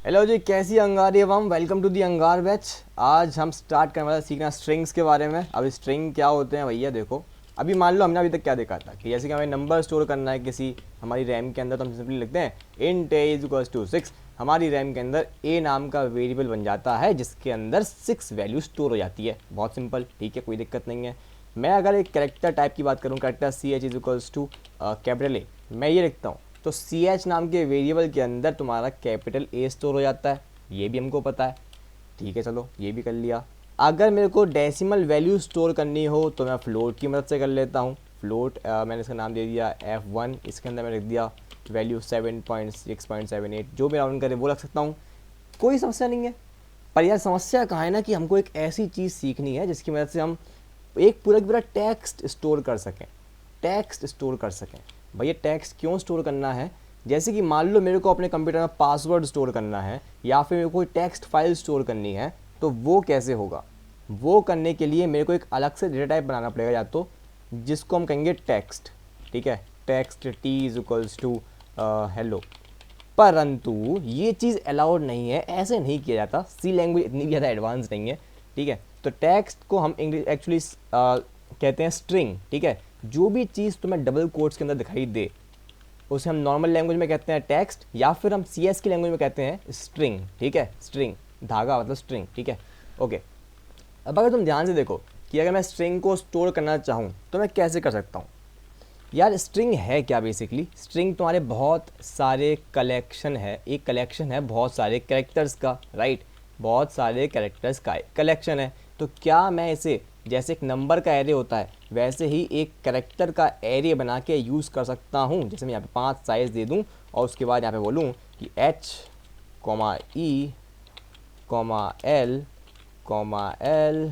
Hello जी, कैसी अंगार एवं वेलकम टू दी अंगार बैच। आज हम स्टार्ट करने वाले सीखना स्ट्रिंग्स के बारे में। अब स्ट्रिंग क्या होते हैं भैया, देखो अभी मान लो हमने अभी तक क्या देखा था कि जैसे कि हमें नंबर स्टोर करना है किसी हमारी रैम के अंदर, तो हम सिंपली लिखते हैं int a is equals to 6। हमारी रैम के अंदर ए नाम का वेरिएबल बन जाता है जिसके अंदर 6 वैल्यू स्टोर हो जाती है। बहुत सिंपल, ठीक है, कोई दिक्कत नहीं है। मैं अगर एक कैरेक्टर टाइप की बात करूँ, character C H is equals to capital A, मैं ये लिखता हूँ तो सी एच नाम के वेरिएबल के अंदर तुम्हारा कैपिटल ए स्टोर हो जाता है, ये भी हमको पता है। ठीक है, चलो ये भी कर लिया। अगर मेरे को डेसिमल वैल्यू स्टोर करनी हो तो मैं फ्लोट की मदद से कर लेता हूँ। फ्लोट मैंने इसका नाम दे दिया F1, इसके अंदर मैं लिख दिया वैल्यू 7.6.78, जो भी राउंड करे वो रख सकता हूँ, कोई समस्या नहीं है। पर यार समस्या कहाँ है ना कि हमको एक ऐसी चीज़ सीखनी है जिसकी मदद से हम एक पूरा का पूरा टेक्स्ट स्टोर कर सकें। टेक्स्ट स्टोर कर सकें भैया, टेक्स्ट क्यों स्टोर करना है? जैसे कि मान लो मेरे को अपने कंप्यूटर में पासवर्ड स्टोर करना है या फिर मेरे को कोई टेक्स्ट फाइल स्टोर करनी है, तो वो कैसे होगा? वो करने के लिए मेरे को एक अलग से डेटा टाइप बनाना पड़ेगा, या तो जिसको हम कहेंगे टेक्स्ट। ठीक है, text T is equals to hello. परंतु ये चीज़ अलाउड नहीं है, ऐसे नहीं किया जाता। सी लैंग्वेज इतनी भी ज़्यादा एडवांस नहीं है। ठीक है, तो टेक्स्ट को हम इंग्लिश एक्चुअली कहते हैं स्ट्रिंग। ठीक है, जो भी चीज़ तुम्हें डबल कोट्स के अंदर दिखाई दे उसे हम नॉर्मल लैंग्वेज में कहते हैं टेक्स्ट, या फिर हम सी एस की लैंग्वेज में कहते हैं स्ट्रिंग। ठीक है, स्ट्रिंग धागा मतलब स्ट्रिंग। ठीक है, ओके। अब अगर तुम ध्यान से देखो कि अगर मैं स्ट्रिंग को स्टोर करना चाहूँ तो मैं कैसे कर सकता हूँ। यार स्ट्रिंग है क्या? बेसिकली स्ट्रिंग तुम्हारे बहुत सारे कलेक्शन है, एक कलेक्शन है बहुत सारे कैरेक्टर्स का, राइट? बहुत सारे कैरेक्टर्स का कलेक्शन है। तो क्या मैं इसे जैसे एक नंबर का एरे होता है वैसे ही एक कैरेक्टर का एरे बना के यूज़ कर सकता हूँ? जैसे मैं यहाँ पे 5 साइज़ दे दूँ और उसके बाद यहाँ पे बोलूँ कि H, E, L, L,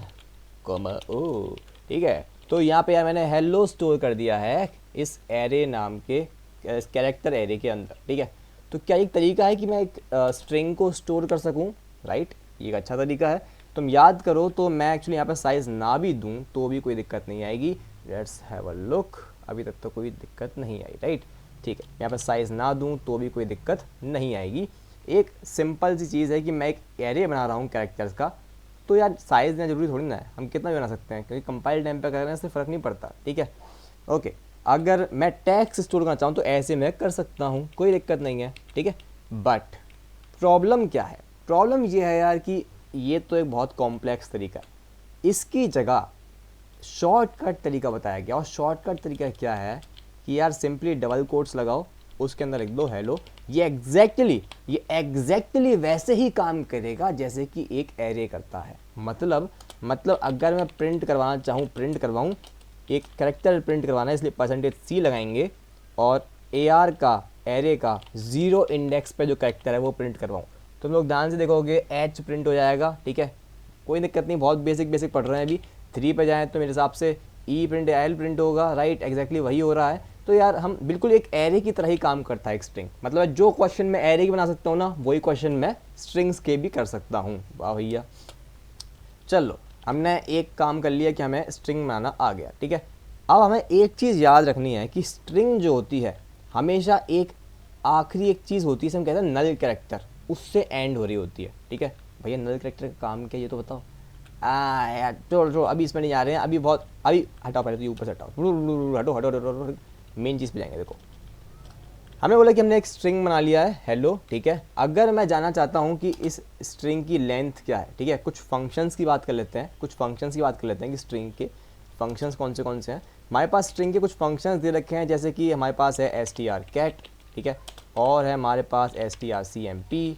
O। ठीक है, तो यहाँ पे यार मैंने हेलो स्टोर कर दिया है इस एरे नाम के इस कैरेक्टर एरे के अंदर। ठीक है, तो क्या एक तरीका है कि मैं एक स्ट्रिंग को स्टोर कर सकूं, राइट? ये एक अच्छा तरीका है। तुम याद करो तो मैं एक्चुअली यहाँ पे साइज़ ना भी दूं तो भी कोई दिक्कत नहीं आएगी। लेट्स हैव अ लुक, अभी तक तो कोई दिक्कत नहीं आई, राइट? ठीक है, यहाँ पे साइज़ ना दूं तो भी कोई दिक्कत नहीं आएगी। एक सिंपल सी चीज़ है कि मैं एक एरे बना रहा हूँ कैरेक्टर्स का, तो यार साइज़ देना जरूरी थोड़ी ना है, हम कितना भी बना सकते हैं क्योंकि कंपाइल टाइम पे करने से फ़र्क नहीं पड़ता। ठीक है, ओके। अगर मैं टैक्स स्टोर करना चाहूँ तो ऐसे मैं कर सकता हूँ, कोई दिक्कत नहीं है। ठीक है, बट प्रॉब्लम क्या है? प्रॉब्लम ये है यार कि ये तो एक बहुत कॉम्प्लेक्स तरीका है। इसकी जगह शॉर्टकट तरीका बताया गया, और शॉर्टकट तरीका क्या है कि यार सिंपली डबल कोट्स लगाओ, उसके अंदर लिख दो हेलो। ये एग्जैक्टली वैसे ही काम करेगा जैसे कि एक एरे करता है। मतलब अगर मैं प्रिंट करवाना चाहूँ, प्रिंट करवाऊँ, एक करेक्टर प्रिंट करवाना है इसलिए %c लगाएंगे और AR का एरे का 0 इंडेक्स पे जो करेक्टर है वो प्रिंट करवाऊँ, तुम लोग ध्यान से देखोगे H प्रिंट हो जाएगा। ठीक है, कोई दिक्कत नहीं, बहुत बेसिक पढ़ रहे हैं अभी। 3 पे जाएँ तो मेरे हिसाब से E प्रिंट L प्रिंट होगा, राइट? एग्जैक्टली वही हो रहा है। तो यार हम बिल्कुल एक एरे की तरह ही काम करता है एक स्ट्रिंग। मतलब जो क्वेश्चन मैं एरे की बना सकता हूँ ना, वही क्वेश्चन मैं स्ट्रिंग्स के भी कर सकता हूँ। वाह भैया, चलो हमने एक काम कर लिया कि हमें स्ट्रिंग बनाना आ गया। ठीक है, अब हमें एक चीज़ याद रखनी है कि स्ट्रिंग जो होती है हमेशा एक आखिरी एक चीज़ होती है, हम कहते हैं नल कैरेक्टर, उससे एंड हो रही होती है। ठीक है भैया, नल कैरेक्टर का काम क्या ये तो बताओ। यार छोड़ो अभी इसमें नहीं आ रहे हैं, अभी हटाओ, पहले तो ये ऊपर से हटाओ, हटो हटो हटो, मेन चीज़ पे जाएंगे। देखो हमें बोला कि हमने एक स्ट्रिंग बना लिया है हेलो। ठीक है, अगर मैं जानना चाहता हूँ कि इस स्ट्रिंग की लेंथ क्या है, ठीक है, कुछ फंक्शंस की बात कर लेते हैं, कि स्ट्रिंग के फंक्शंस कौन से हैं। हमारे पास स्ट्रिंग के कुछ फंक्शंस दे रखे हैं, जैसे कि हमारे पास है str_cat, ठीक है, और है हमारे पास strcmp,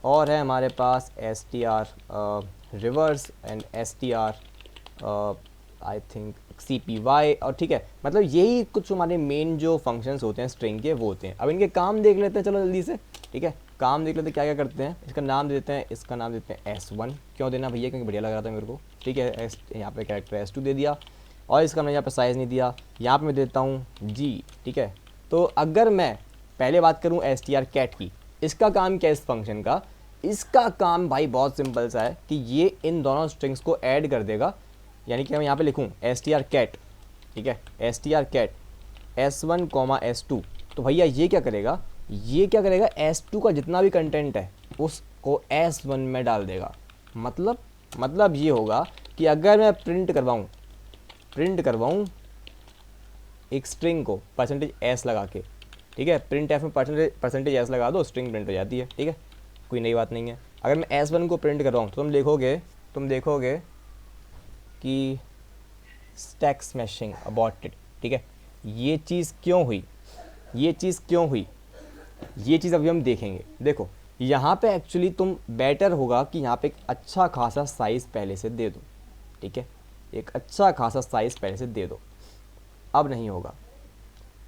और है हमारे पास str_reverse and str I think CPY, और ठीक है, मतलब यही कुछ हमारे मेन जो फंक्शंस होते हैं स्ट्रिंग के वो होते हैं। अब इनके काम देख लेते हैं, चलो जल्दी से। ठीक है, काम देख लेते हैं क्या क्या करते हैं। इसका नाम देते हैं, S1। क्यों देना भैया? क्योंकि बढ़िया लग रहा था मेरे को। ठीक है, यहाँ पे कैरेक्टर S2 दे दिया, और इसका मैं यहाँ पे साइज़ नहीं दिया, यहाँ पे मैं देता हूँ G। ठीक है, तो अगर मैं पहले बात करूँ str_cat की, इसका काम क्या है इस फंक्शन का? इसका काम भाई बहुत सिंपल सा है कि ये इन दोनों स्ट्रिंग्स को ऐड कर देगा। यानी कि मैं यहाँ पे लिखूँ str_cat, ठीक है, str_cat S1, S2, तो भैया ये क्या करेगा S2 का जितना भी कंटेंट है उसको S1 में डाल देगा। मतलब ये होगा कि अगर मैं प्रिंट करवाऊँ एक स्ट्रिंग को परसेंटेज एस लगा के, ठीक है, प्रिंट एफ में परसेंटेज एस लगा दो, स्ट्रिंग प्रिंट हो जाती है, ठीक है, कोई नई बात नहीं है। अगर मैं S1 को प्रिंट कर रहा हूँ तो तुम देखोगे कि स्टैक स्मैशिंग अबॉर्टेड, ठीक है। ये चीज़ क्यों हुई, ये चीज़ अभी हम देखेंगे। देखो यहाँ पे एक्चुअली तुम बेटर होगा कि यहाँ पे एक अच्छा खासा साइज़ पहले से दे दो, ठीक है, एक अच्छा खासा साइज़ पहले से दे दो। अब नहीं होगा,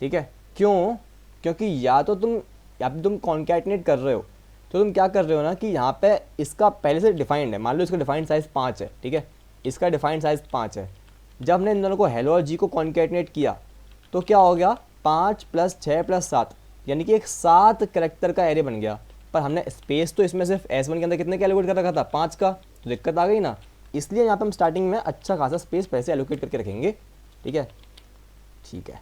ठीक है, क्यों? क्योंकि या तो तुम कॉन्कैटिनेट कर रहे हो, तो तुम क्या कर रहे हो ना कि यहाँ पे इसका पहले से डिफाइंड है, मान लो इसका डिफाइंड साइज़ 5 है, ठीक है, इसका डिफाइंड साइज़ 5 है। जब हमने इन दोनों को हेलो और जी को कॉन्कैटिनेट किया तो क्या हो गया, 5 + 6 + 7, यानी कि एक 7 कैरेक्टर का एरे बन गया। पर हमने स्पेस तो इसमें सिर्फ S1 के अंदर कितने का एलोकेट कर रखा था, 5 का, तो दिक्कत आ गई ना। इसलिए यहाँ पे हम स्टार्टिंग में अच्छा खासा स्पेस पैसे एलोकेट करके रखेंगे, ठीक है,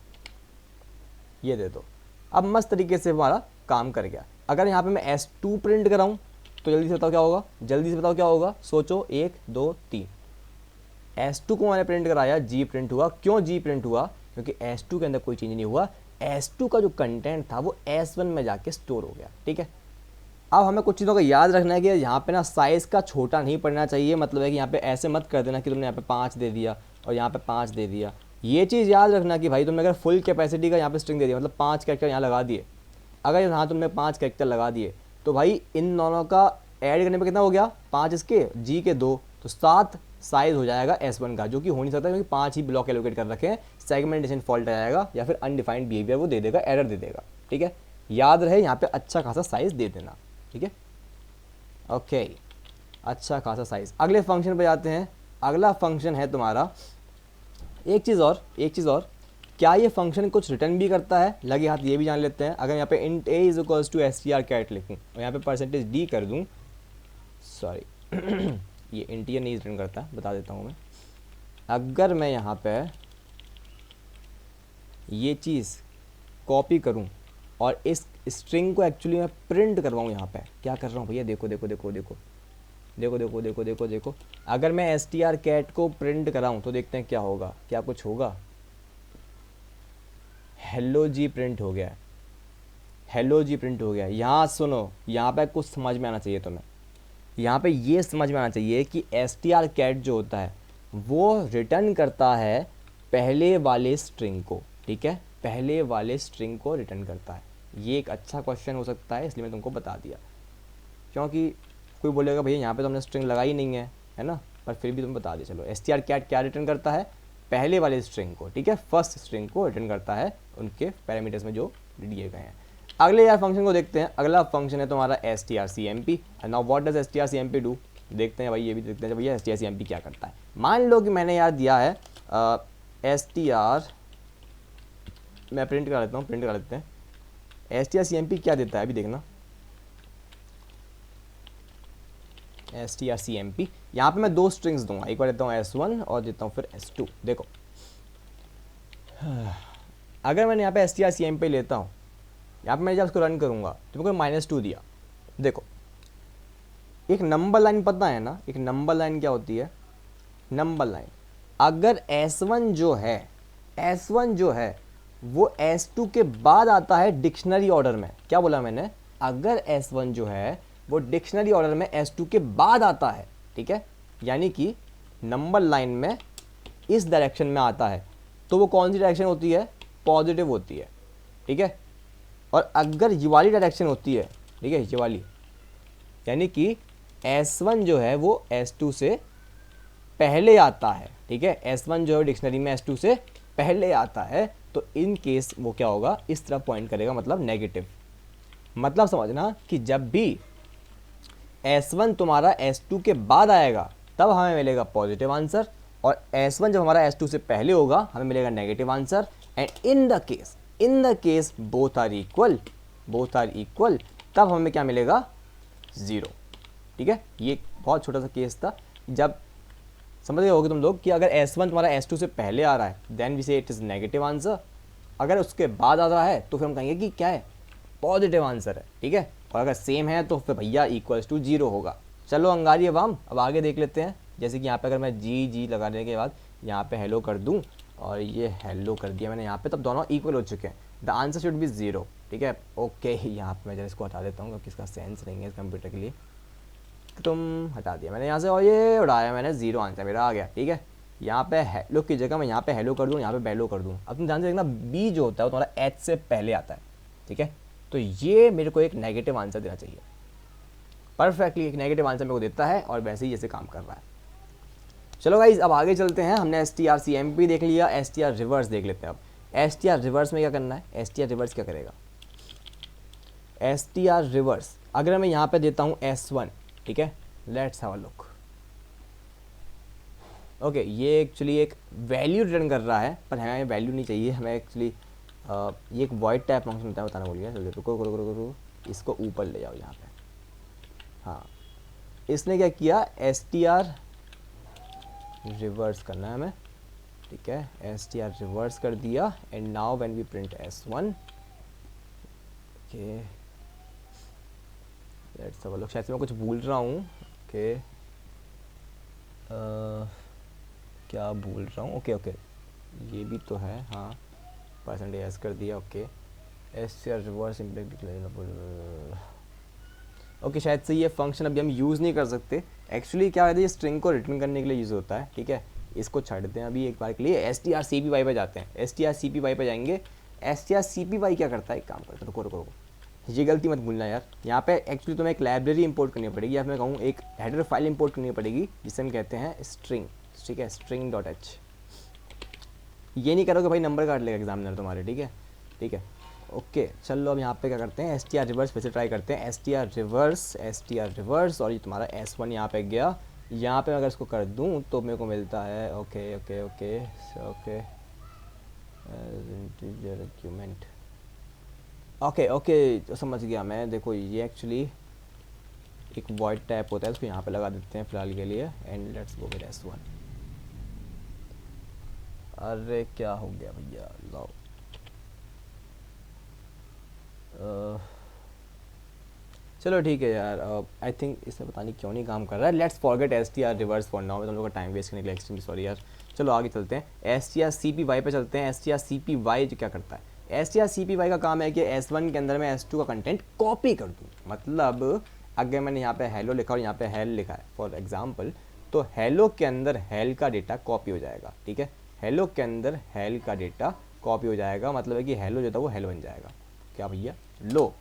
ये दे दो। अब मस्त तरीके से हमारा काम कर गया। अगर यहाँ पे मैं S2 प्रिंट कराऊँ तो जल्दी से बताओ क्या होगा, सोचो, 1 2 3। S2 को मैंने प्रिंट कराया, G प्रिंट हुआ। क्यों G प्रिंट हुआ? क्योंकि S2 के अंदर कोई चेंज नहीं हुआ, S2 का जो कंटेंट था वो S1 में जाके स्टोर हो गया, ठीक है। अब हमें कुछ चीज़ों का याद रखना है कि यहाँ पे ना साइज़ का छोटा नहीं पड़ना चाहिए। मतलब है कि यहाँ पे ऐसे मत कर देना कि तुमने यहाँ पे 5 दे दिया और यहाँ पे 5 दे दिया। ये चीज़ याद रखना कि भाई तुमने अगर फुल कैपेसिटी का यहाँ पे स्ट्रिंग दे दिया, मतलब 5 कैरेक्टर यहाँ लगा दिए, अगर यहाँ तुमने 5 कैरेक्टर लगा दिए तो भाई इन दोनों का ऐड करने पर कितना हो गया, 5 इसके, G के 2, तो 7 साइज़ हो जाएगा S1 का, जो कि हो नहीं सकता क्योंकि 5 ही ब्लॉक एलोकेट कर रखे हैं। सेगमेंटेशन फॉल्ट आ जाएगा या फिर अनडिफाइंड बिहेवियर वो दे देगा, एरर दे देगा, ठीक है। याद रहे यहाँ पे अच्छा खासा साइज़ दे देना, ठीक है, ओके, अच्छा खासा साइज़। अगले फंक्शन पे जाते हैं। अगला फंक्शन है तुम्हारा, एक चीज़ और, क्या ये फंक्शन कुछ रिटर्न भी करता है? लगे हाथ ये भी जान लेते हैं। अगर यहाँ पे int a = str लिखूँ और यहाँ पे %d कर दूँ, सॉरी ये इंटीजर नहीं रिटर्न करता, बता देता हूँ मैं। अगर मैं यहाँ पे ये चीज़ कॉपी करूँ और इस स्ट्रिंग को एक्चुअली मैं प्रिंट करवाऊँ, यहाँ पे क्या कर रहा हूँ भैया, देखो। अगर मैं str को प्रिंट कराऊँ तो देखते हैं क्या होगा, क्या कुछ होगा। हेलो जी प्रिंट हो गया, यहाँ सुनो, यहाँ पे कुछ समझ में आना चाहिए तुम्हें। यहाँ पे ये समझ में आना चाहिए कि str जो होता है वो रिटर्न करता है पहले वाले स्ट्रिंग को, ठीक है, पहले वाले स्ट्रिंग को रिटर्न करता है। ये एक अच्छा क्वेश्चन हो सकता है, इसलिए मैं तुमको बता दिया, क्योंकि कोई बोलेगा भैया यहाँ पे तो हमने स्ट्रिंग लगाई नहीं है ना, पर फिर भी तुम बता दिया। चलो, str क्या रिटर्न करता है, पहले वाले स्ट्रिंग को, ठीक है, फर्स्ट स्ट्रिंग को रिटर्न करता है उनके पैरामीटर्स में जो दिए गए हैं। अगले यार फंक्शन को देखते हैं। अगला फंक्शन है तुम्हारा strcmp। Now what does strcmp do, देखते हैं भाई, ये भी देखते हैं भैया strcmp क्या करता है। मान लो कि मैंने यार दिया है str, मैं प्रिंट करा लेते हैं, strcmp क्या देता है अभी देखना। strcmp यहाँ पे मैं 2 स्ट्रिंग्स दूंगा, एक बार देता हूँ S1 और देता हूँ फिर S2। देखो अगर मैंने यहाँ पे strcmp लेता हूँ, यहाँ पे मैं जब उसको रन करूँगा तो मेरे को -2 दिया। देखो एक नंबर लाइन पता है ना, एक नंबर लाइन क्या होती है, नंबर लाइन। अगर S1 जो है वो S2 के बाद आता है डिक्शनरी ऑर्डर में, क्या बोला मैंने, अगर S1 जो है वो डिक्शनरी ऑर्डर में S2 के बाद आता है, ठीक है, यानी कि नंबर लाइन में इस डायरेक्शन में आता है, तो वो कौन सी डायरेक्शन होती है, पॉजिटिव होती है, ठीक है। और अगर ये वाली डायरेक्शन होती है, ठीक है, ये वाली, यानी कि S1 जो है वो S2 से पहले आता है, ठीक है, S1 जो है डिक्शनरी में S2 से पहले आता है, तो इन केस वो क्या होगा, इस तरफ पॉइंट करेगा, मतलब नेगेटिव। मतलब समझना कि जब भी S1 तुम्हारा S2 के बाद आएगा तब हमें मिलेगा पॉजिटिव आंसर, और S1 जब हमारा S2 से पहले होगा हमें मिलेगा negative answer. And in the case both are equal, तब हमें क्या मिलेगा, 0, ठीक है। ये बहुत छोटा सा केस था, जब समझ गए होगे तुम लोग कि अगर S1 तुम्हारा S2 से पहले आ रहा है देन वी से इट इज़ नेगेटिव आंसर, अगर उसके बाद आ रहा है तो फिर हम कहेंगे कि क्या है, पॉजिटिव आंसर है, ठीक है। और अगर सेम है तो फिर भैया इक्वल्स टू 0 होगा। चलो अंगारी अवाम, अब आगे देख लेते हैं। जैसे कि यहाँ पे अगर मैं जी लगाने के बाद यहाँ पे हेलो कर दूँ और ये हेलो कर दिया मैंने यहाँ पे, तब दोनों इक्वल हो चुके हैं। द आंसर शुड बी 0, ठीक है। ओके, यहाँ पे मैं जरा इसको हटा देता हूँ क्योंकि इसका सेंस नहीं है इस कंप्यूटर के लिए। तुम हटा दिया मैंने यहाँ से और ये उड़ाया मैंने, 0 आंसर मेरा आ गया, ठीक है। यहाँ पे हेलो की जगह मैं यहाँ पे हेलो कर दूँ, यहाँ पे बेलो कर दूँ। अब तुम ध्यान से देखना, बी जो होता है वो तुम्हारा एच से पहले आता है, ठीक है। तो ये मेरे को एक नेगेटिव आंसर देना चाहिए। परफेक्टली एक नेगेटिव आंसर मेरे को देता है और वैसे ही जैसे काम कर रहा है। चलो गाइज, अब आगे चलते हैं। हमने STRCMP देख लिया, STR रिवर्स देख लेते हैं। अब STR रिवर्स में क्या करना है, STR रिवर्स क्या करेगा। STR रिवर्स अगर मैं यहाँ पे देता हूँ S1, ठीक है, let's have a look. Okay, ये एक्चुअली एक वैल्यू रिटर्न कर रहा है, पर हमें वैल्यू नहीं चाहिए, हमें एक्चुअली ये एक वॉइड टाइप फंक्शन होता है, बताना भूल गया। चलो रुको रुको रुको रुको, इसको ऊपर ले जाओ यहाँ पे। हाँ, इसने क्या किया, STR रिवर्स करना है हमें, ठीक है। STR रिवर्स कर दिया and now when we print S1, okay let's have a look. शायद से मैं कुछ भूल रहा हूँ, ओके क्या भूल रहा हूँ, ओके ओके ये भी तो है, हाँ परसेंटेज एस कर दिया, okay. STR reverse impact declarable, okay शायद से ये फंक्शन अभी हम यूज़ नहीं कर सकते। एक्चुअली क्या है, ये स्ट्रिंग को रिटर्न करने के लिए यूज़ होता है, ठीक है। इसको छाड़ते हैं अभी एक बार के लिए। STRCPY पे जाते हैं, STRCPY पे जाएंगे। STRCPY क्या करता है, एक काम करते हैं, रुको रुको रुको, ये गलती मत भूलना यार। यहाँ पे एक्चुअली तुम्हें एक लाइब्रेरी इंपोर्ट करनी पड़ेगी, या मैं कहूँ एक हेडर फाइल इंपोर्ट करनी पड़ेगी जिसे हम कहते हैं स्ट्रिंग, ठीक है, string.h। ये नहीं करो कि भाई नंबर काट लेगा एग्जामिनर तुम्हारे, ठीक है ठीक है। ओके चलो अब यहाँ पे क्या करते हैं, STR रिवर्स फिर से ट्राई करते हैं। STR रिवर्स और ये तुम्हारा S1 यहाँ पे गया। यहाँ पे अगर इसको कर दूँ तो मेरे को मिलता है, okay okay okay okay integer argument, okay okay तो समझ गया मैं। देखो ये एक्चुअली एक वॉइड टाइप होता है, उसको यहाँ पे लगा देते हैं फिलहाल के लिए and let's go with S1। अरे क्या हो गया भैया, लाओ चलो ठीक है यार, आई थिंक इसमें पता नहीं क्यों नहीं काम कर रहा है। Let's forget STR reverse for now, तुम लोग का टाइम वेस्ट करने के लिए एक्सट्रीमली सॉरी यार। चलो आगे चलते हैं, STRCPY पे चलते हैं। STRCPY जो क्या करता है, STRCPY का काम है कि S1 के अंदर मैं S2 का कंटेंट कॉपी कर दूँ। मतलब अगर मैंने यहाँ पे हेलो लिखा और यहाँ पे हेल लिखा है फॉर एग्जाम्पल, तो हेलो के अंदर हेल का डेटा कॉपी हो जाएगा, ठीक है। हेलो के अंदर हेल का डेटा कॉपी हो जाएगा, मतलब है कि हेलो जो था वो हेल बन जाएगा। क्या भैया, लो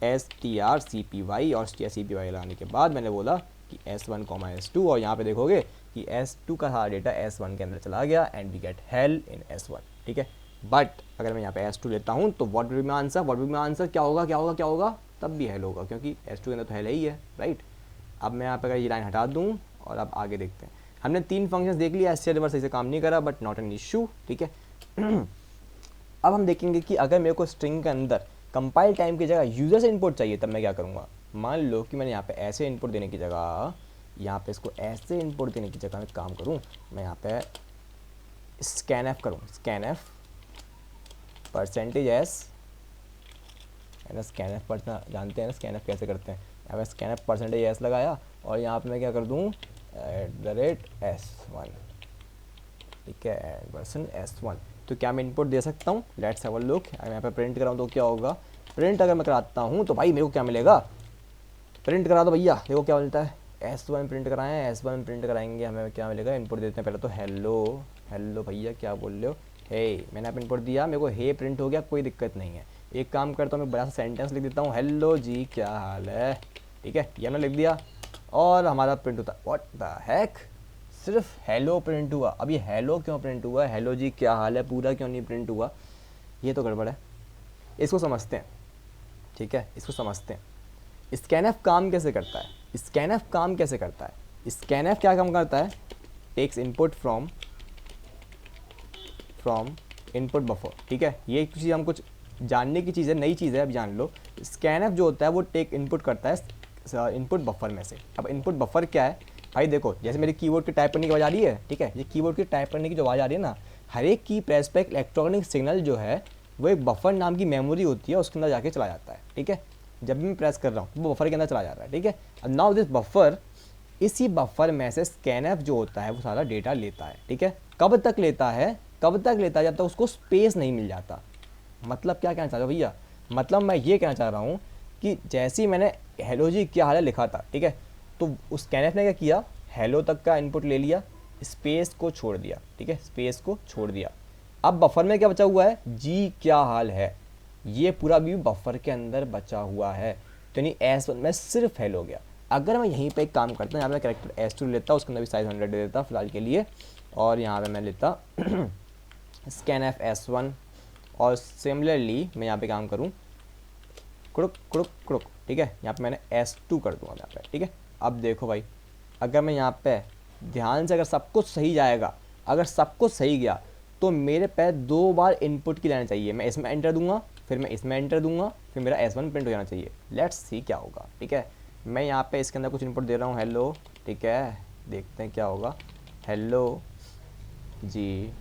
STRCPY और STRCPY लगाने के बाद मैंने बोला कि S1, S2 और यहाँ पे देखोगे कि S2 का सारा डेटा S1 के अंदर चला गया and we get hell in S1, ठीक है। बट अगर मैं यहाँ पे S2 लेता हूँ तो what will be my answer, क्या होगा क्या होगा क्या होगा, तब भी हेल होगा क्योंकि S2 के अंदर तो हेल ही है, राइट। अब मैं यहाँ पे अगर ये लाइन हटा दूँ और अब आगे देखते हैं। हमने 3 फंक्शंस देख लिया, STR रिवर्स सही से काम नहीं करा बट नॉट एन इशू, ठीक है। अब हम देखेंगे कि अगर मेरे को स्ट्रिंग के अंदर कंपाइल टाइम की जगह यूज़र से इनपुट चाहिए तब मैं क्या करूँगा। मान लो कि मैंने यहाँ पे ऐसे इनपुट देने की जगह, यहाँ पे इसको ऐसे इनपुट देने की जगह मैं काम करूँ, मैं यहाँ पे scanf करूँ, scanf % s है ना, scanf पर जानते हैं ना scanf कैसे करते हैं। यहाँ पे scanf % s लगाया और यहाँ पे मैं क्या कर दूँ @s1, ठीक है, @s1। तो क्या मैं इनपुट दे सकता हूँ, लेट्स हैव अ लुक। मैं यहाँ पे प्रिंट कराऊँ तो क्या होगा, प्रिंट अगर मैं कराता हूँ तो भाई मेरे को क्या मिलेगा, प्रिंट करा दो भैया, देखो क्या मिलता है। S1 प्रिंट कराएं, S1 प्रिंट कराएंगे, हमें क्या मिलेगा, इनपुट देते हैं पहले तो हेलो। हेलो भैया क्या बोल रहे हो, हे मैंने आप इनपुट दिया, मेरे को हे प्रिंट हो गया, कोई दिक्कत नहीं है। एक काम करता हूँ मैं बड़ा सा सेंटेंस लिख देता हूँ, हेलो जी क्या हाल है, ठीक है, ये हमने लिख दिया और हमारा प्रिंट होता है। व्हाट द हेक, सिर्फ हेलो प्रिंट हुआ। अब ये हेलो क्यों प्रिंट हुआ, हेलो जी क्या हाल है पूरा क्यों नहीं प्रिंट हुआ, ये तो गड़बड़ है। इसको समझते हैं, ठीक है, इसको समझते हैं। स्कैनएफ काम कैसे करता है, स्कैनएफ काम कैसे करता है, स्कैनएफ क्या काम करता है, takes input from input buffer, ठीक है। ये चीज़ हम कुछ जानने की चीज़ है, नई चीज़ है, अब जान लो। स्कैनएफ जो होता है वो टेक इनपुट करता है इनपुट बफर में से। अब इनपुट बफर क्या है भाई, देखो जैसे मेरी कीबोर्ड की टाइप करने की आवाज़ आ रही है, ठीक है, ये कीबोर्ड की टाइप करने की जो आवाज़ आ रही है ना, हर एक की प्रेस पे इलेक्ट्रॉनिक सिग्नल जो है वो एक बफर नाम की मेमोरी होती है, उसके अंदर जाके चला जाता है, ठीक है। जब भी मैं प्रेस कर रहा हूँ वो बफर के अंदर चला जा रहा है, ठीक है। अब नाउ दिस बफर, इसी बफर में से स्कैनफ जो होता है वो सारा डेटा लेता है, ठीक है। कब तक लेता है, कब तक लेता है, जब तक उसको स्पेस नहीं मिल जाता। मतलब क्या कहना चाह रहा हूँ भैया, मतलब मैं ये कहना चाह रहा हूँ कि जैसे ही मैंने हेलो जी क्या हाल है लिखा था, ठीक है, तो उस स्कैनफ ने क्या किया, हेलो तक का इनपुट ले लिया, स्पेस को छोड़ दिया, ठीक है, स्पेस को छोड़ दिया। अब बफर में क्या बचा हुआ है, जी क्या हाल है, ये पूरा भी बफर के अंदर बचा हुआ है। तो यानी S1 में सिर्फ हेलो गया। अगर मैं यहीं पे एक काम करता हूँ, यहाँ पे कैरेक्टर S2 लेता हूँ, उसके अंदर भी साइज 100 दे देता फिलहाल के लिए, और यहाँ पे मैं लेता स्कैनफ S1, और सिमिलरली मैं यहाँ पे काम करूँ कुड़ुक कुड़ुक कुड़ुक, ठीक है, यहाँ पे मैंने S2 कर दूँगा यहाँ पे, ठीक है। अब देखो भाई, अगर मैं यहाँ पे ध्यान से, अगर सब कुछ सही जाएगा, अगर सब कुछ सही गया, तो मेरे पे 2 बार इनपुट की लेना चाहिए। मैं इसमें एंटर दूंगा, फिर मैं इसमें एंटर दूंगा, फिर मेरा S1 प्रिंट हो जाना चाहिए। लेट्स सी क्या होगा, ठीक है। मैं यहाँ पे इसके अंदर कुछ इनपुट दे रहा हूँ, हेलो, ठीक है, देखते हैं क्या होगा। हेलो जी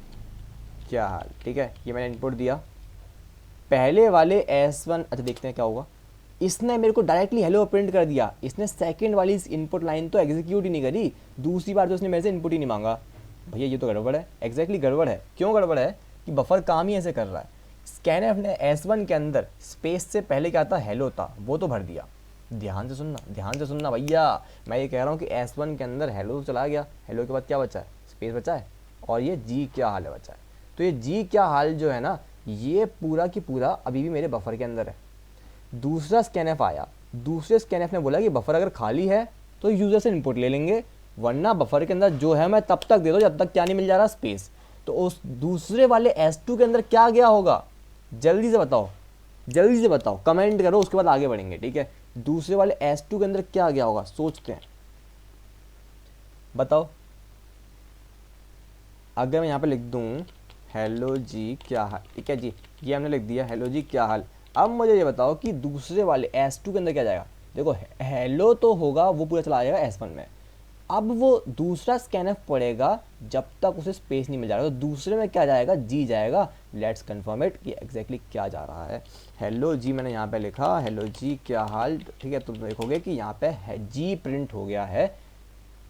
क्या हाल, ठीक है, ये मैंने इनपुट दिया। पहले वाले S1, अच्छा देखते हैं क्या होगा। इसने मेरे को डायरेक्टली हेलो प्रिंट कर दिया, इसने सेकंड वाली इनपुट लाइन तो एग्जीक्यूट ही नहीं करी, दूसरी बार तो उसने मेरे से इनपुट ही नहीं मांगा। भैया ये तो गड़बड़ है, एग्जैक्टली गड़बड़ है। क्यों गड़बड़ है कि बफर काम ही ऐसे कर रहा है। स्कैनफ ने S1 के अंदर स्पेस से पहले क्या था, हेलो था, वो तो भर दिया। ध्यान से सुनना, ध्यान से सुनना भैया, मैं ये कह रहा हूँ कि S1 के अंदर हेलो चला गया, हेलो के बाद क्या बचा है, स्पेस बचा है, और ये जी क्या हाल है बचा है। तो ये जी क्या हाल जो है ना, ये पूरा की पूरा अभी भी मेरे बफर के अंदर है। दूसरा स्कैनफ आया, दूसरे स्कैनफ ने बोला कि बफर अगर खाली है तो यूज़र से इनपुट ले लेंगे, वरना बफर के अंदर जो है मैं तब तक दे दो जब तक क्या नहीं मिल जा रहा, स्पेस। तो उस दूसरे वाले S2 के अंदर क्या गया होगा, जल्दी से बताओ, जल्दी से बताओ, कमेंट करो, उसके बाद आगे बढ़ेंगे, ठीक है। दूसरे वाले S2 के अंदर क्या गया होगा, सोचते हैं, बताओ। अगर मैं यहाँ पे लिख दूँ हेलो जी क्या हाल, ठीक है जी, ये हमने लिख दिया हेलो जी क्या हाल। अब मुझे ये बताओ कि दूसरे वाले S2 के अंदर क्या जाएगा। देखो हेलो तो होगा, वो पूरा चला जाएगा S1 में। अब वो दूसरा स्कैनफ पड़ेगा जब तक उसे स्पेस नहीं मिल जाएगा, तो दूसरे में क्या जाएगा, जी जाएगा। लेट्स कंफर्म इट कि एग्जैक्टली क्या जा रहा है। हेलो जी मैंने यहाँ पे लिखा, हेलो जी क्या हाल, ठीक है, तुम देखोगे कि यहाँ पे जी प्रिंट हो गया है,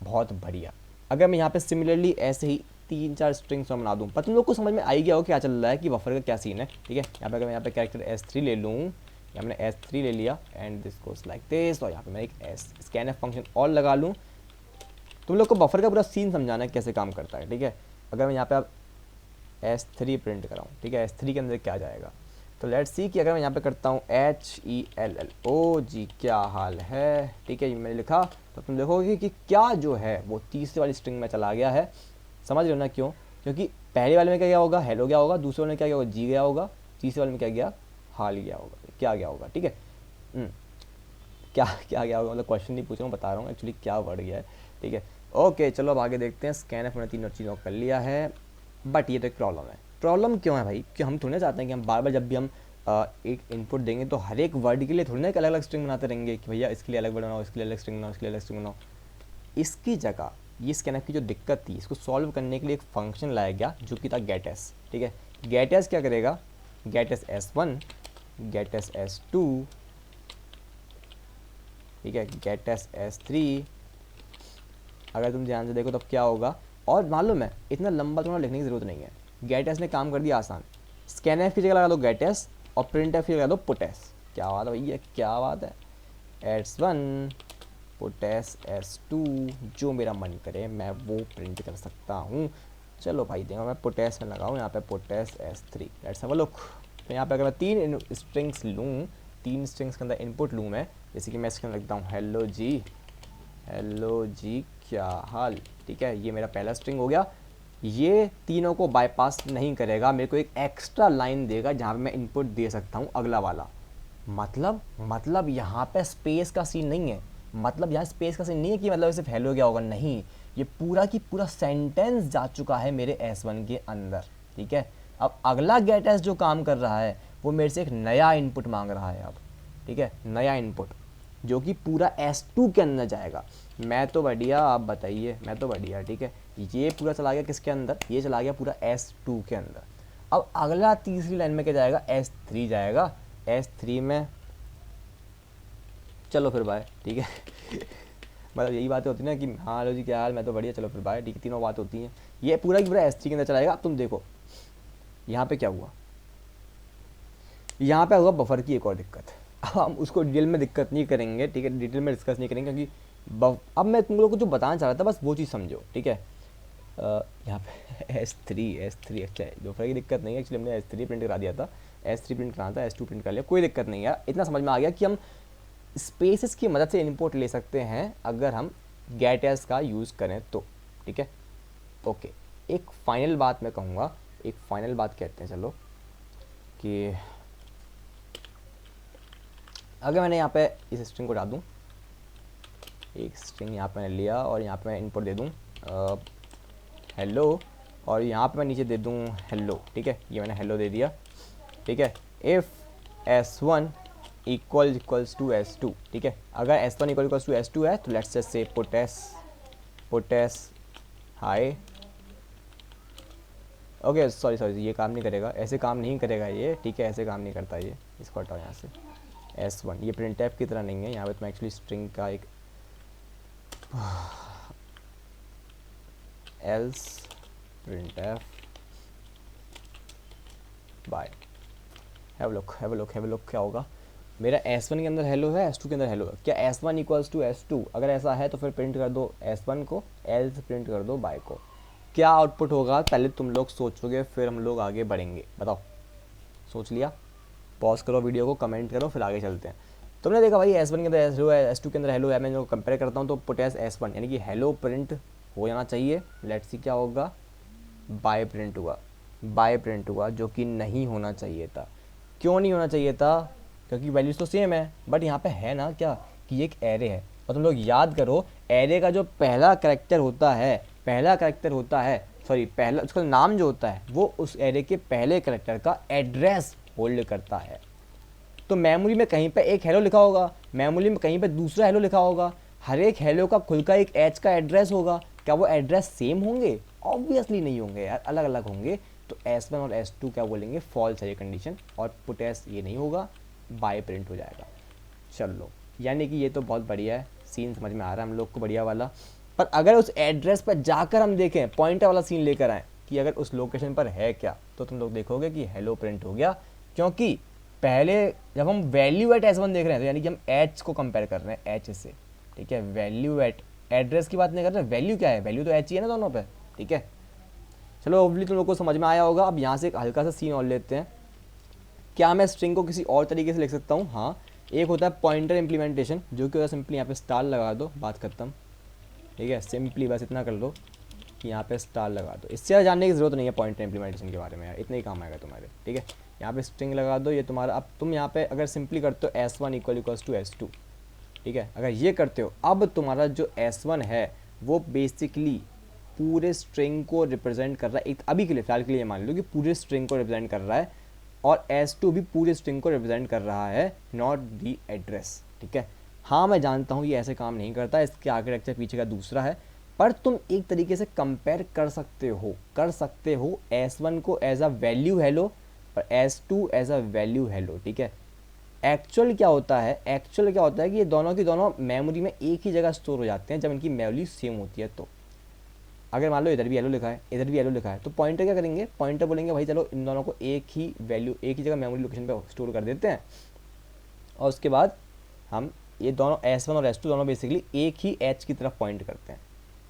बहुत बढ़िया। अगर मैं यहाँ पे सिमिलरली ऐसे ही 3-4 स्ट्रिंग्स में बना दूँ, पर तुम लोग को समझ में आई गया हो क्या चल रहा है कि बफर का क्या सीन है, ठीक है। यहाँ पे अगर मैं यहाँ पे कैरेक्टर S3 ले लूँ, या मैंने S3 ले लिया and this goes like this, और यहाँ पे मैं एक स्कैनफ फंक्शन और लगा लूँ। तुम लोग को बफर का पूरा सीन समझाना है कैसे काम करता है, ठीक है। अगर मैं यहाँ पे अब S3 प्रिंट कराऊँ, ठीक है, S3 के अंदर क्या जाएगा, तो लेट्स सी कि अगर मैं यहाँ पे करता हूँ HELLO जी क्या हाल है, ठीक है, ये मैंने लिखा, तो तुम देखोगे कि क्या जो है वो तीसरी वाली स्ट्रिंग में चला गया है। समझ रहे हो ना क्यों, क्योंकि पहले वाले में क्या गया होगा, हेलो गया होगा, दूसरे वाले में क्या गया होगा, जी गया होगा, तीसरे वाले में क्या गया, हाल गया होगा, क्या गया होगा, ठीक है। क्या क्या गया होगा, मतलब क्वेश्चन नहीं पूछ रहा हूँ, बता रहा हूँ एक्चुअली क्या वर्ड गया है, ठीक है। ओके चलो अब आगे देखते हैं। स्कैनफ मैंने 3 चीज़ों कर लिया है, बट ये तो एक प्रॉब्लम है। प्रॉब्लम क्यों है भाई, कि हम थोड़े चाहते हैं कि हम बार बार जब भी हम एक इनपुट देंगे तो हर एक वर्ड के लिए थोड़ी ना एक अलग अलग स्ट्रिंग बनाते रहेंगे कि भैया इसके लिए अलग वर्ड बनाओ, इसके लिए अलग स्ट्रिंग बनाओ, इसके लिए अलग स्ट्रिंग बनाओ। इसकी जगह ये स्कैनफ की जो दिक्कत थी, इसको सॉल्व करने के लिए एक फंक्शन लाया गया जो कि था गेटएस, ठीक है। गेटएस क्या करेगा, गेटएस S1, गेटएस S2, ठीक है, गेटएस S3। अगर तुम ध्यान से देखो तब क्या होगा, और मालूम है इतना लंबा तुम्हारा लिखने की ज़रूरत नहीं है, गेटएस ने काम कर दिया आसान। स्कैनफ की जगह लगा दो गेटएस, और प्रिंटएफ की जगह दो पुटएस। क्या बात है भैया, क्या बात है। S1 पुटएस S2, जो मेरा मन करे मैं वो प्रिंट कर सकता हूँ। चलो भाई देखो मैं पुटएस में लगाऊँ, यहाँ पे पुटएस S3, let's have a look. तो यहाँ पे अगर मैं 3 स्ट्रिंग्स लूँ, 3 स्ट्रिंग्स के अंदर इनपुट लूँ मैं, जैसे कि मैं इसके अंदर लिखता हूँ हेलो जी क्या हाल, ठीक है, ये मेरा पहला स्ट्रिंग हो गया। ये तीनों को बाईपास नहीं करेगा, मेरे को एक एक्स्ट्रा लाइन देगा जहाँ पे मैं इनपुट दे सकता हूँ अगला वाला। मतलब यहाँ पे स्पेस का सीन नहीं है, मतलब यहाँ स्पेस का सीन नहीं है कि मतलब सिर्फ हेलो क्या होगा, नहीं, ये पूरा की पूरा सेंटेंस जा चुका है मेरे S1 के अंदर, ठीक है। अब अगला गेटएस जो काम कर रहा है वो मेरे से एक नया इनपुट मांग रहा है अब, ठीक है, नया इनपुट जो कि पूरा S2 के अंदर जाएगा। मैं तो बढ़िया, आप बताइए, मैं तो बढ़िया, ठीक है। ये पूरा चला गया किसके अंदर, ये चला गया पूरा S2 के अंदर। अब अगला तीसरी लाइन में क्या जाएगा, S3 जाएगा। S3 में चलो फिर बाय, ठीक है। मतलब यही बातें होती हैं ना कि हाँ हेलो जी क्या हाल, मैं तो बढ़िया, चलो फिर बाय, ठीक है, तीनों बात होती हैं। ये पूरा की पूरा S3 के अंदर चलाएगा। अब तुम देखो यहाँ पे क्या हुआ, यहाँ पे हुआ बफर की एक और दिक्कत। अब हम उसको डिटेल में दिक्कत नहीं करेंगे, ठीक है, डिटेल में डिस्कस नहीं करेंगे, क्योंकि अब मैं तुम लोग को जो बताना चाह रहा था बस वो चीज़ समझो, ठीक है। यहाँ पे S3 अच्छा है, बफर की दिक्कत नहीं है, एक्चुअली हमने S3 प्रिंट करा दिया था, S3 प्रिंट कराना था, S2 प्रिंट कर लिया, कोई दिक्कत नहीं है। इतना समझ में आ गया कि हम स्पेसेस की मदद से इनपुट ले सकते हैं अगर हम गेट एस का यूज़ करें तो, ठीक है। ओके, एक फाइनल बात मैं कहूँगा, एक फाइनल बात कहते हैं चलो, कि अगर मैंने यहाँ पे इस स्ट्रिंग को डाल दूँ, एक स्ट्रिंग यहाँ पे मैंने लिया और यहाँ पे मैं इनपुट दे दूँ हेलो, और यहाँ पे मैं नीचे दे दूँ हेलो, ठीक है, ये मैंने हेलो दे दिया, ठीक है। If S1 equals to S2, ठीक है, अगर S1 इक्वल्स टू S2 है तो let's just say put S high. Okay sorry ये काम नहीं करेगा, ऐसे काम नहीं करेगा ये, ठीक है, ऐसे काम नहीं करता ये, इसको हटाओ यहाँ से। S1 ये printf की तरह नहीं है, यहाँ पे तो मैं एक्चुअली स्ट्रिंग का एक else printf by have look क्या होगा, मेरा S1 के अंदर हेलो है, S2 के अंदर हेलो है, क्या S1 इक्वल्स टू S2, अगर ऐसा है तो फिर प्रिंट कर दो S1 को, एल्स प्रिंट कर दो बाय को। क्या आउटपुट होगा पहले तुम लोग सोचोगे, फिर हम लोग आगे बढ़ेंगे, बताओ, सोच लिया? पॉज करो वीडियो को, कमेंट करो, फिर आगे चलते हैं। तुमने देखा भाई S1 के अंदर हेलो है, S2 के अंदर हेलो है, मैं जो कंपेयर करता हूँ तो पुट एस S1 यानी कि हेलो प्रिंट हो जाना चाहिए। लेट्स सी क्या होगा, बाय प्रिंट हुआ जो कि नहीं होना चाहिए था। क्यों नहीं होना चाहिए था? क्योंकि वैल्यूज तो सेम है, बट यहाँ पे है ना क्या कि एक एरे है, और तुम लोग याद करो एरे का जो पहला करेक्टर होता है सॉरी पहला उसका नाम जो होता है वो उस एरे के पहले करेक्टर का एड्रेस होल्ड करता है। तो मेमोरी में कहीं पे एक हेलो लिखा होगा, मेमोरी में कहीं पे दूसरा हेलो लिखा होगा, हर एक हेलो का खुद का एक एच का एड्रेस होगा। क्या वो एड्रेस सेम होंगे? ऑब्वियसली नहीं होंगे यार, अलग अलग होंगे। तो S1 और S2 क्या बोलेंगे, फॉल्स है ये कंडीशन, और पुट एस ये नहीं होगा, बाय प्रिंट हो जाएगा। चलो, यानी कि ये तो बहुत बढ़िया है, सीन समझ में आ रहा है हम लोग को बढ़िया वाला। पर अगर उस एड्रेस पर जाकर हम देखें, पॉइंटर वाला सीन लेकर आए कि अगर उस लोकेशन पर है क्या, तो तुम लोग देखोगे कि हेलो प्रिंट हो गया। क्योंकि पहले जब हम वैल्यू एट S1 देख रहे हैं तो यानी कि हम एच को कंपेयर कर रहे हैं, एच से, ठीक है, वैल्यू एट एड्रेस की बात नहीं कर रहे, वैल्यू क्या है, वैल्यू तो एच ही है ना दोनों पे, ठीक है। चलो ओवरली तुम लोग को समझ में आया होगा। अब यहाँ से एक हल्का सा सीन और लेते हैं, क्या मैं स्ट्रिंग को किसी और तरीके से लिख सकता हूँ? हाँ, एक होता है पॉइंटर इम्प्लीमेंटेशन, जो कि होता है सिंपली यहाँ पे स्टार लगा दो, बात खत्म, ठीक है। सिंपली बस इतना कर लो कि यहाँ पे स्टार लगा दो, इससे ज़्यादा जानने की ज़रूरत नहीं है पॉइंटर इम्प्लीमेंटेशन के बारे में यार, इतना ही काम आएगा तुम्हारे, ठीक है। यहाँ पे स्ट्रिंग लगा दो, ये तुम्हारा, अब तुम यहाँ पे अगर सिंपली करते हो S1 इक्वल्स टू S2, ठीक है, अगर ये करते हो, अब तुम्हारा जो S1 है वो बेसिकली पूरे स्ट्रिंग को रिप्रेजेंट कर रहा है, एक अभी के लिए फिलहाल के लिए मान लो कि पूरे स्ट्रिंग को रिप्रेजेंट कर रहा है, और S2 भी पूरे स्ट्रिंग को रिप्रेजेंट कर रहा है, नॉट दी एड्रेस, ठीक है। हाँ मैं जानता हूँ ये ऐसे काम नहीं करता, इसके आर्किटेक्चर पीछे का दूसरा है, पर तुम एक तरीके से कंपेयर कर सकते हो S1 को एज अ वैल्यू हेलो और S2 as a value hello, ठीक है। एक्चुअल क्या होता है कि ये दोनों की दोनों मेमोरी में एक ही जगह स्टोर हो जाते हैं जब इनकी मेमोरी सेम होती है। तो अगर मान लो इधर भी एलो लिखा है, इधर भी एलो लिखा है, तो पॉइंटर क्या करेंगे, पॉइंटर बोलेंगे भाई चलो इन दोनों को एक ही वैल्यू, एक ही जगह मेमोरी लोकेशन पे स्टोर कर देते हैं, और उसके बाद हम ये दोनों S1 और S2 दोनों बेसिकली एक ही एच की तरफ पॉइंट करते हैं,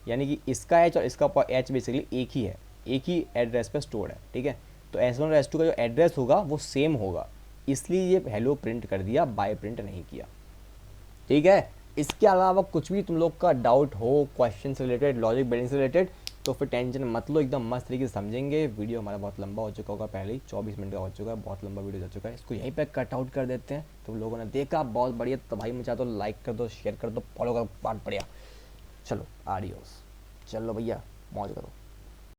यानी कि इसका एच और इसका एच बेसिकली एक ही है, एक ही एड्रेस पे स्टोर्ड है, ठीक है। तो S1 और S2 का जो एड्रेस होगा वो सेम होगा, इसलिए ये हेलो प्रिंट कर दिया, बाय प्रिंट नहीं किया, ठीक है। इसके अलावा कुछ भी तुम लोग का डाउट हो क्वेश्चन से रिलेटेड, लॉजिक बिल्डिंग से रिलेटेड, तो फिर टेंशन मत लो, एकदम मस्त तरीके से समझेंगे। वीडियो हमारा बहुत लंबा हो चुका होगा, पहले ही 24 मिनट का हो चुका है, बहुत लंबा वीडियो जा चुका है, इसको यहीं पे कट आउट कर देते हैं। तुम लोगों ने देखा बहुत बढ़िया, तो भाई मुझे तो लाइक कर दो, शेयर कर दो, फॉलो करो, बहुत बढ़िया। चलो आडियोस, चलो भैया मौज करो।